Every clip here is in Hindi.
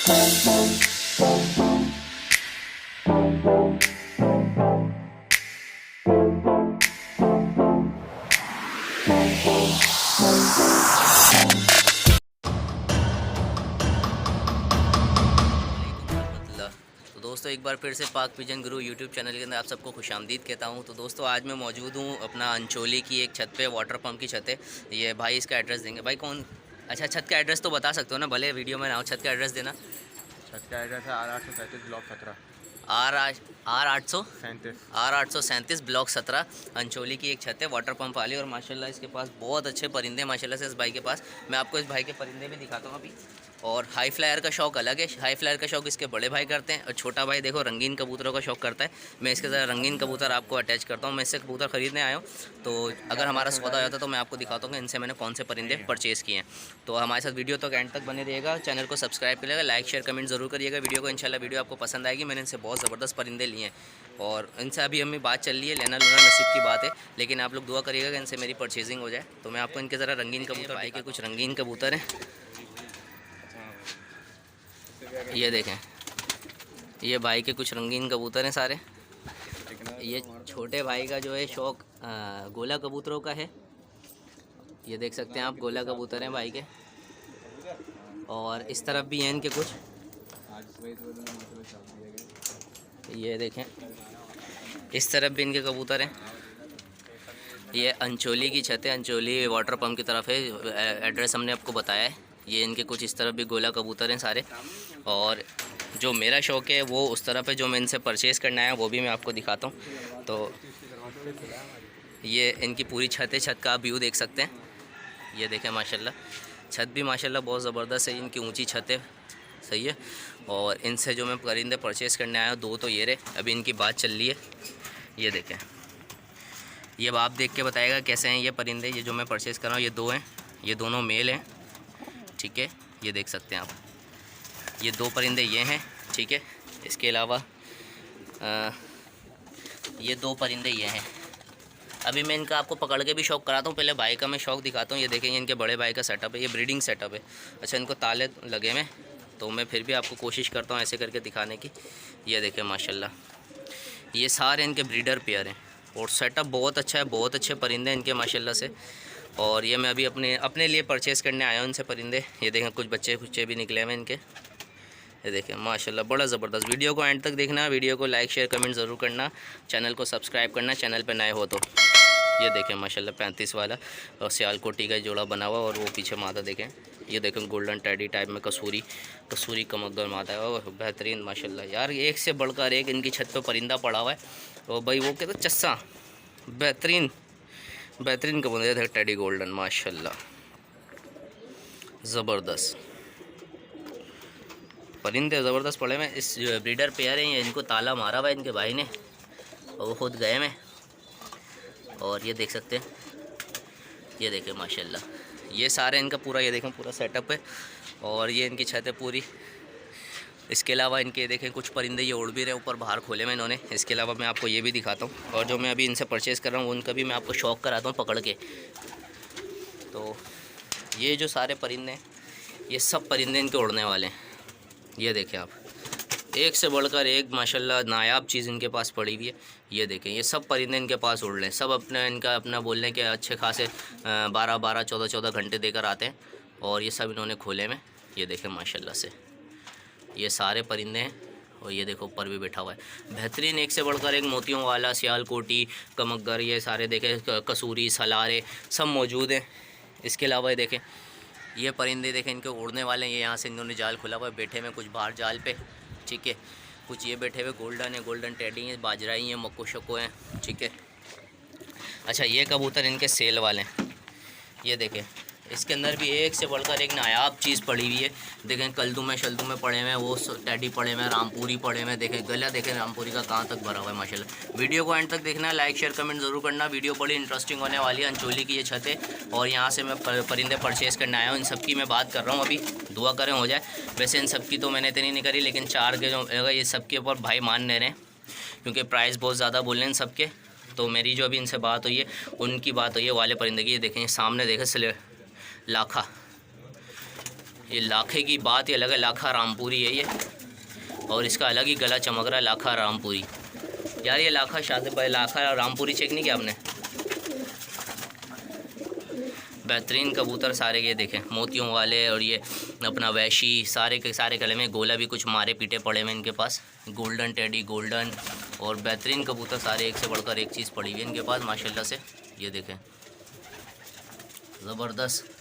तो दोस्तों एक बार फिर से पाक पिजन गुरु यूट्यूब चैनल के अंदर आप सबको खुशामदीद कहता हूं। तो दोस्तों आज मैं मौजूद हूं अपना अंचोली की एक छत पे, वाटर पंप की छत है। ये भाई इसका एड्रेस देंगे। भाई कौन? अच्छा, छत का एड्रेस तो बता सकते हो ना, भले वीडियो में ना हो, छत का एड्रेस देना। छत का एड्रेस है R837 ब्लॉक 17 आर आर आठ सौ 37। आर 837 ब्लॉक 17 अंचोली की एक छत है वाटर पंप वाली। और माशाल्लाह इसके पास बहुत अच्छे परिंदे माशाल्लाह से इस भाई के पास। मैं आपको इस भाई के परिंदे भी दिखाता हूँ अभी। और हाई फ्लायर का शौक़ अलग है, हाई फ्लायर का शौक़ इसके बड़े भाई करते हैं और छोटा भाई देखो रंगीन कबूतरों का शौक़ करता है। मैं इसके साथ रंगीन कबूतर आपको अटैच करता हूँ। मैं इससे कबूतर ख़रीदने आया हूँ, तो अगर हमारा सौदा हो जाता तो मैं आपको दिखाता हूँ इनसे मैंने कौन से परिंदे परचेज़ किए हैं। तो हमारे साथ वीडियो तक एंड तक बने रहिएगा। चैनल को सब्सक्राइब करिएगा, लाइक शेयर कमेंट ज़रूर करिएगा वीडियो को। इंशाल्लाह वीडियो आपको पसंद आएगी। मैंने इनसे बहुत ज़बरदस्त परिंदे लिए हैं और इनसे अभी हमें बात चल रही है, लेना लूना नसीब की बात है। लेकिन आप लोग दुआ करिएगा कि इनसे मेरी परचेजिंग हो जाए। तो मैं आपको इनके ज़रा रंगीन कबूतर, भाई के कुछ रंगीन कबूतर हैं, ये देखें। ये भाई के कुछ रंगीन कबूतर हैं सारे। ये छोटे भाई का जो है शौक़ गोला कबूतरों का है। ये देख सकते हैं आप, गोला कबूतर हैं भाई के। और इस तरफ भी हैं इनके कुछ, ये देखें। इस तरफ भी इनके कबूतर हैं। ये अंचोली की छत है, अंचोली वाटर पंप की तरफ है। एड्रेस हमने आपको बताया है। ये इनके कुछ इस तरफ भी गोला कबूतर हैं सारे। और जो मेरा शौक़ है वो उस तरफ है, जो मैं इनसे परचेज़ करना है वो भी मैं आपको दिखाता हूँ। तो ये इनकी पूरी छत है, छत का आप व्यू देख सकते हैं। ये देखें माशाल्लाह, छत भी माशाल्लाह बहुत ज़बरदस्त है। इनकी ऊंची छत है, सही है। और इनसे जो मैं परिंदे परचेज़ करने आया हूँ, दो तो ये रहे, अभी इनकी बात चल रही है। ये देखें, ये आप देख के बताएगा कैसे हैं ये परिंदे। ये जो मैं परचेज़ कर रहा हूँ ये दो हैं, ये दोनों मेल हैं, ठीक है। ये देख सकते हैं आप, ये दो परिंदे ये हैं, ठीक है। इसके अलावा ये दो परिंदे ये हैं। अभी मैं इनका आपको पकड़ के भी शौक़ कराता हूँ, पहले भाई का मैं शौक़ दिखाता हूँ। ये देखेंगे इनके बड़े भाई का सेटअप है, ये ब्रीडिंग सेटअप है। अच्छा, इनको ताले लगे हुए, तो मैं फिर भी आपको कोशिश करता हूँ ऐसे करके दिखाने की। ये देखें माशाल्लाह, ये सारे इनके ब्रीडर पेयर हैं और सेटअप बहुत अच्छा है, बहुत अच्छे परिंदे इनके माशाल्लाह से। और ये मैं अभी अपने लिए परचेज़ करने आया हूँ इनसे परिंदे। ये देखें कुछ बच्चे भी निकले हुए इनके। ये देखें माशाल्लाह, बड़ा ज़बरदस्त। वीडियो को एंड तक देखना, वीडियो को लाइक शेयर कमेंट ज़रूर करना, चैनल को सब्सक्राइब करना चैनल पर नए हो तो। ये देखें माशाल्लाह 35 वाला और सियालकोटी का जोड़ा बना हुआ। और वो पीछे मादा देखें, ये देखें गोल्डन टैडी टाइप में कसूरी कमकदर मादा है और बेहतरीन माशाल्लाह। यार एक से बढ़कर एक इनकी छत पे परिंदा पड़ा हुआ है। और भाई वो कहते चस्सा, बेहतरीन कबूतर थे, टैडी गोल्डन माशाल्लाह, ज़बरदस्त परिंदे, ज़बरदस्त पड़े में। इस ब्रीडर पेयर हैं, इनको ताला मारा हुआ है इनके भाई ने और वो खुद गए में। और ये देख सकते हैं, ये देखें माशाल्लाह, ये सारे इनका पूरा, ये देखें पूरा सेटअप है। और ये इनकी छत है पूरी। इसके अलावा इनके देखें कुछ परिंदे ये उड़ भी रहे ऊपर बाहर खोले में इन्होंने। इसके अलावा मैं आपको ये भी दिखाता हूँ। और जो मैं अभी इनसे परचेज़ कर रहा हूँ उनका भी मैं आपको शौक़ कराता हूँ पकड़ के। तो ये जो सारे परिंदे हैं, ये सब परिंदे इनके उड़ने वाले हैं। ये देखें आप, एक से बढ़कर एक माशाल्लाह नायाब चीज़ इनके पास पड़ी हुई है। ये देखें, ये सब परिंदे इनके पास उड़ रहे हैं। सब अपना बोलने के अच्छे खासे 12-12 14-14 घंटे देकर आते हैं। और ये सब इन्होंने खोले में। ये देखें माशाल्लाह से, ये सारे परिंदे हैं। और ये देखो ऊपर भी बैठा हुआ है, बेहतरीन, एक से बढ़कर एक मोतियों वाला, सियालकोटी, कमकगर, ये सारे देखें कसूरी, सलारे सब मौजूद हैं। इसके अलावा ये देखें, ये परिंदे देखें इनके उड़ने वाले हैं। ये यहाँ से इन्होंने जाल खुला हुआ है, बैठे में कुछ बाहर जाल पे, ठीक है। कुछ ये बैठे हुए गोल्डन है, गोल्डन टैडी हैं, बाजराई हैं, मक्को शक्को हैं, ठीक है। अच्छा, ये कबूतर इनके सेल वाले हैं। ये देखें, इसके अंदर भी एक से बढ़कर एक नायाब चीज़ पड़ी हुई है। देखें कल्दू में शल्दू में पड़े हुए हैं, वो टैडी पड़े हुए हैं, रामपुरी पड़े हुए हैं। देखें गला, देखें रामपुरी का कहाँ तक भरा हुआ है माशाल्लाह। वीडियो को एंड तक देखना है, लाइक शेयर कमेंट ज़रूर करना। वीडियो बड़ी इंटरेस्टिंग होने वाली है। अंचोली की ये छत है और यहाँ से मैं परिंदे परचेज़ करने आया हूँ। इन सब की मैं बात कर रहा हूँ, अभी दुआ करें हो जाए। वैसे इन सब की तो मैंने इतनी नहीं करी, लेकिन 4 के जो ये सब के ऊपर भाई मान ले रहे हैं, क्योंकि प्राइस बहुत ज़्यादा बोल रहे हैं इन सब के। तो मेरी जो अभी इनसे बात हुई है उनकी बात हुई है वाले परिंदे की। ये देखें सामने देखें लाखा, ये लाखे की बात ही अलग है, लाखा रामपुरी है ये, और इसका अलग ही गला चमक रहा है, लाखा रामपुरी। यार ये लाखा शादी भाई, लाखा रामपुरी चेक नहीं किया आपने? बेहतरीन कबूतर सारे ये देखें, मोतियों वाले, और ये अपना वैशी, सारे के सारे गले में गोला भी कुछ मारे पीटे पड़े हुए इनके पास, गोल्डन टेडी, गोल्डन, और बेहतरीन कबूतर सारे, एक से बढ़कर एक चीज़ पड़ी हुई है इनके पास माशाल्लाह से। ये देखें ज़बरदस्त,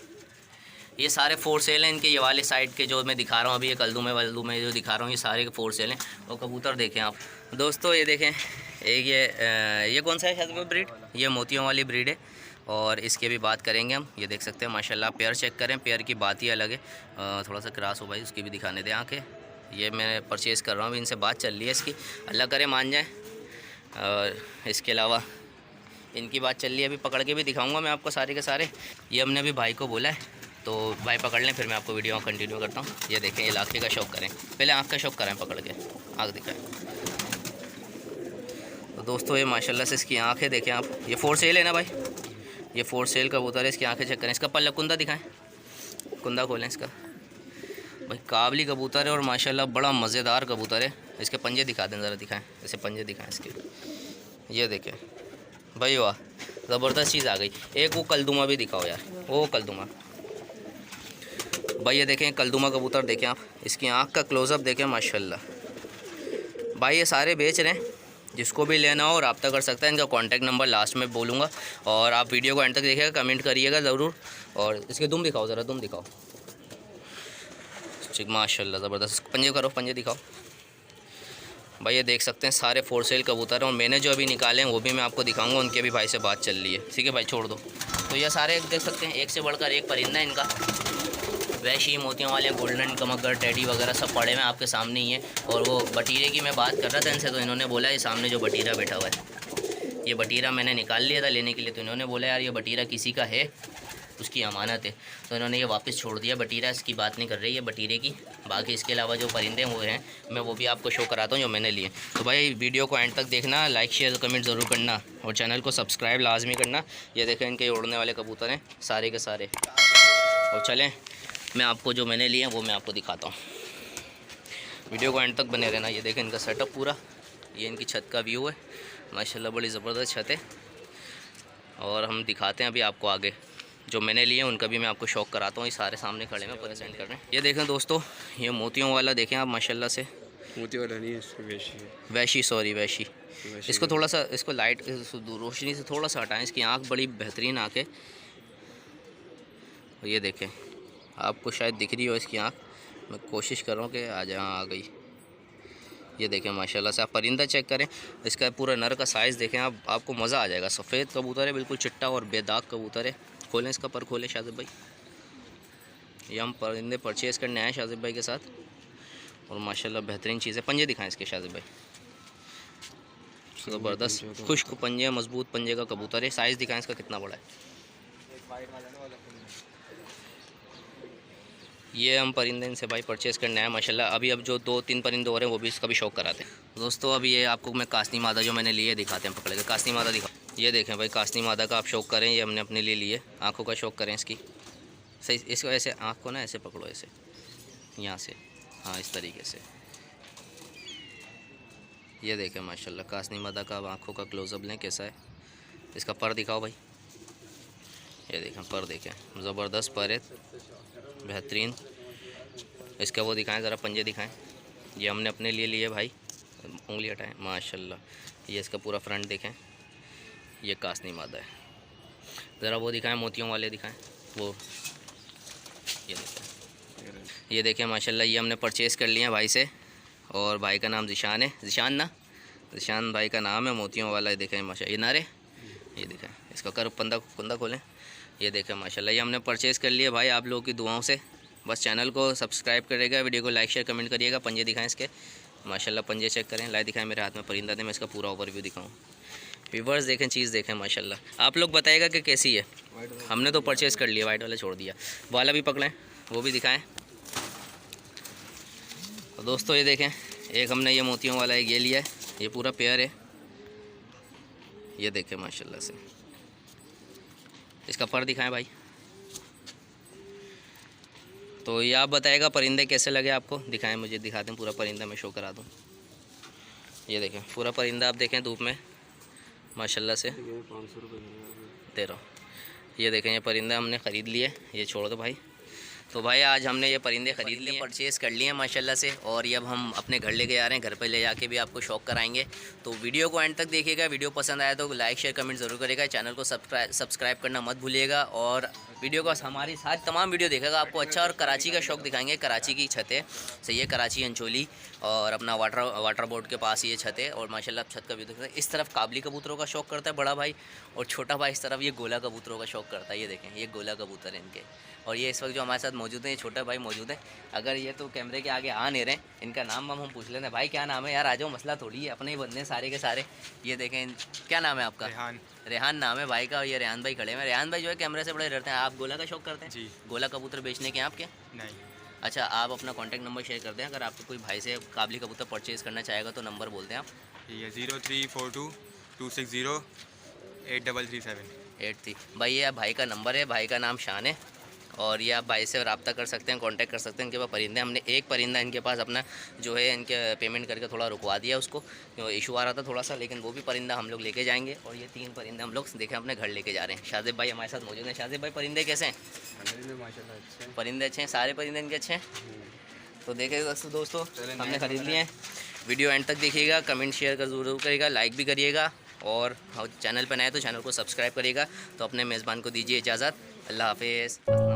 ये सारे फोर सेल हैं इनके। ये वाले साइड के जो मैं दिखा रहा हूँ अभी, ये कल्दू में जो दिखा रहा हूँ, ये सारे के फोर सेल हैं। और कबूतर देखें आप दोस्तों, ये देखें एक ये कौन सा है शायद ब्रीड, ये मोतियों वाली ब्रीड है, और इसके भी बात करेंगे हम। ये देख सकते हैं माशाल्लाह, पेयर चेक करें, पेयर की बात ही अलग है। थोड़ा सा क्रॉस हो भाई, उसकी भी दिखाने दें आँखें। ये मैं परचेज़ कर रहा हूँ, इनसे बात चल रही है इसकी, अल्लाह करे मान जाए। और इसके अलावा इनकी बात चल रही है, अभी पकड़ के भी दिखाऊंगा मैं आपको सारे के सारे। ये हमने अभी भाई को बोला है, तो भाई पकड़ लें, फिर मैं आपको वीडियो कंटिन्यू करता हूँ। ये देखें, ये लाखे का शौक करें, पहले आँख का शौक करें, पकड़ के आँख दिखाएं। तो दोस्तों ये माशाल्लाह से इसकी आँखें देखें आप, ये फोर सेल है ना भाई, ये फोर सेल कबूतर है, इसकी आँखें चेक करें। इसका पल्ला कुंदा दिखाएं, कुंदा खोलें इसका भाई, काबली कबूतर है और माशाल्लाह बड़ा मज़ेदार कबूतर है। इसके पंजे दिखा दें ज़रा, दिखाएं ऐसे पंजे दिखाएं इसके, ये देखें भाई, वाह ज़बरदस्त चीज़ आ गई। एक वो कलदुमा भी दिखाओ यार, वो कलदुमा भाई, ये देखें कलदुमा कबूतर देखें आप, इसकी आँख का क्लोज़अप देखें माशाल्लाह। भाई ये सारे बेच रहे हैं, जिसको भी लेना हो रब्ता कर सकता है, इनका कॉन्टैक्ट नंबर लास्ट में बोलूँगा, और आप वीडियो को एंड तक देखिएगा, कमेंट करिएगा ज़रूर। और इसके दुम दिखाओ ज़रा, दुम दिखाओ, ठीक माशाल्लाह ज़बरदस्त। पंजे करो, पंजे दिखाओ भाई, ये देख सकते हैं सारे फोर सेल कबूतर हैं, और मैंने जो अभी निकाले हैं वो भी मैं आपको दिखाऊंगा, उनके भी भाई से बात चल रही है। ठीक है भाई, छोड़ दो। तो ये सारे देख सकते हैं, एक से बढ़कर एक परिंदा है इनका, वैशी, मोतियों वाले, गोल्डन कमगर, टेडी वगैरह सब पड़े हुए आपके सामने ही है। और वो बटीरे की मैं बात कर रहा था इनसे, तो इन्होंने बोला ये सामने जो बटीरा बैठा हुआ है, ये बटीरा मैंने निकाल लिया था लेने के लिए, तो इन्होंने बोला यार ये बटीरा किसी का है, उसकी अमानत है, तो इन्होंने ये वापस छोड़ दिया। बटीरा इसकी बात नहीं कर रही है बटीरे की। बाकी इसके अलावा जो परिंदे वो हैं, मैं वो भी आपको शो कराता हूँ जो मैंने लिए। तो भाई वीडियो को एंड तक देखना, लाइक शेयर कमेंट ज़रूर करना, और चैनल को सब्सक्राइब लाजमी करना। ये देखें इनके उड़ने वाले कबूतर हैं सारे के सारे। और चलें मैं आपको जो मैंने लिए वो मैं आपको दिखाता हूँ, वीडियो को एंड तक बने रहना। ये देखें इनका सेटअप पूरा, ये इनकी छत का व्यू है माशाल्लाह, बड़ी ज़बरदस्त छत है। और हम दिखाते हैं अभी आपको आगे जो मैंने लिए उनका भी मैं आपको शौक कराता हूँ। ये सारे सामने खड़े में प्रेजेंट कर रहे हैं। ये देखें दोस्तों, ये मोतियों वाला देखें आप माशाल्लाह से, मोती वाला नहीं है, वैशी है, वैशी, सॉरी वैशी। इसको थोड़ा सा, इसको लाइट रोशनी से थोड़ा सा हटाएं, इसकी आँख बड़ी बेहतरीन आँख है। ये देखें, आपको शायद दिख रही हो इसकी आँख, मैं कोशिश कर रहा हूँ कि आ गई। ये देखें माशाल्लाह से, आप परिंदा चेक करें, इसका पूरा नर का साइज़ देखें आप, आपको मज़ा आ जाएगा। सफ़ेद कबूतर है, बिल्कुल चिट्टा और बेदाग कबूतर है। खोलें इसका पर, खोलें शाजिब भाई। ये हम परिंदे परचेज़ करने आए शाजिब भाई के साथ, और माशाल्लाह बेहतरीन चीज़ है। पंजे दिखाएं इसके शाजिब भाई, ज़बरदस्त खुश्क पंजे, मजबूत पंजे का कबूतर है। साइज़ दिखाएं इसका कितना बड़ा है। ये हम परिंदे इनसे भाई परचेज़ करने आए माशाल्लाह। अभी अब जो 2-3 परिंदे हो रहे हैं वो भी इसका भी शौक कराते हैं दोस्तों। अभी ये आपको मैं कासनी मादा जो मैंने लिए दिखाते हैं, पकड़े के कासनी मादा दिखा। ये देखें भाई, कासनी मादा का आप शौक करें, ये हमने अपने लिए लिए। आँखों का शौक करें इसकी, सही इसको ऐसे आँख को ना ऐसे पकड़ो, ऐसे यहाँ से, हाँ इस तरीके से। ये देखें माशाल्लाह कासनी मादा का, अब आँखों का क्लोज़अप लें कैसा है। इसका पर दिखाओ भाई, ये देखें पर देखें, ज़बरदस्त पर है, बेहतरीन। इसका वो दिखाएं ज़रा, पंजे दिखाएं। ये हमने अपने लिए भाई, उंगली हटाएं माशाल्लाह। ये इसका पूरा फ्रंट देखें, ये कासनी मादा है। ज़रा वो दिखाएं, मोतियों वाले दिखाएं वो, ये देखें माशाल्लाह। ये हमने परचेज़ कर लिया भाई से, और भाई का नाम ज़िशान है, ज़िशान ना, ज़िशान भाई का नाम है, मोतियों वाला। ये देखें माशाल्लाह, ये नारे, ये देखें इसका कर कुंदा खोलें। ये देखें माशाल्लाह, ये हमने परचेज़ कर लिया भाई आप लोगों की दुआओं से। बस चैनल को सब्सक्राइब करिएगा, वीडियो को लाइक शेयर कमेंट करिएगा। पंजे दिखाएं इसके माशाल्लाह, पंजे चेक करें। लाई दिखाएं मेरे हाथ में परिंदा दे, मैं इसका पूरा ओवरव्यू दिखाऊँ। व्यूअर्स देखें, चीज़ देखें माशाल्लाह। आप लोग बताइएगा कि कैसी है। हमने तो परचेज़ कर लिया, वाइट वाला छोड़ दिया, वाला भी पकड़ें, वो भी दिखाएँ। तो दोस्तों ये देखें, एक हमने ये मोतियों वाला एक ये लिया है, ये पूरा पेयर है। ये देखें माशाल्लाह से, इसका पर दिखाएं भाई। तो ये आप बताएगा परिंदे कैसे लगे आपको, दिखाएं मुझे, दिखा दें पूरा परिंदा, मैं शो करा दूँ। ये देखें पूरा परिंदा आप देखें धूप में माशाल्लाह से 500 रुपये दे रहा हूँ। ये देखें ये परिंदा हमने ख़रीद लिए, ये छोड़ दो भाई। तो भाई आज हमने ये परिंदे ख़रीद लिए, परचेज़ कर लिए हैं माशाल्लाह से, और ये अब हम अपने घर लेके जा रहे हैं। घर पे ले जाके भी आपको शौक कराएंगे। तो वीडियो को एंड तक देखिएगा, वीडियो पसंद आया तो लाइक शेयर कमेंट ज़रूर करेगा, चैनल को सब्सक्राइब करना मत भूलिएगा, और वीडियो को हमारी साथ तमाम वीडियो देखेगा आपको अच्छा। और कराची का शौक दिखाएंगे, कराची की छत है सही है, कराची अंचोली, और अपना वाटर बोर्ड के पास ये छत है, और माशाल्लाह छत का व्यू देखते हैं। इस तरफ काबली कबूतरों का शौक करता है बड़ा भाई, और छोटा भाई इस तरफ ये गोला कबूतरों का शौक करता है। ये देखें ये गोला कबूतर है इनके, और ये इस वक्त जो हमारे साथ मौजूद है ये छोटा भाई मौजूद है। अगर ये तो कैमरे के आगे आ नहीं रहे, इनका नाम हम पूछ लेते हैं। भाई क्या नाम है यार, आ जाओ, मसला थोड़ी है, अपने ही बंदे सारे के सारे। ये देखें क्या नाम है आपका? रेहान। रेहान नाम है भाई का, और ये रेहान भाई खड़े हैं। रेहान भाई जो है कैमरे से बड़े डरते हैं। आप गोला का शौक करते हैं? जी। गोला कबूतर बेचने के आपके? नहीं। अच्छा, आप अपना कॉन्टैक्ट नंबर शेयर कर दें, अगर आपको कोई भाई से काबली कबूतर परचेज़ करना चाहेगा तो नंबर बोलते हैं आप। ये 0342 260 8337। 83 भाई, ये भाई का नंबर है, भाई का नाम शान है, और ये आप भाई से रब्ता कर सकते हैं, कांटेक्ट कर सकते हैं। इनके पास परिंदे, हमने एक परिंदा इनके पास अपना जो है इनके पेमेंट करके थोड़ा रुकवा दिया, उसको इशू आ रहा था थोड़ा सा, लेकिन वो भी परिंदा हम लोग लेके जाएंगे। और ये 3 परिंदे हम लोग देखें अपने घर लेके जा रहे हैं। शाजिब भाई हमारे साथ मौजूद हैं। शाजिब भाई परिंदे कैसे हैं? माशाल्लाह अच्छे हैं। परिंदे अच्छे हैं, सारे परिंदे इनके अच्छे हैं। तो देखे दोस्तों हमने ख़रीद लिए हैं। वीडियो एंड तक देखिएगा, कमेंट शेयर कर ज़रूर करिएगा, लाइक भी करिएगा, और चैनल पर नए तो चैनल को सब्सक्राइब करिएगा। तो अपने मेज़बान को दीजिए इजाज़त, अल्लाह हाफिज़।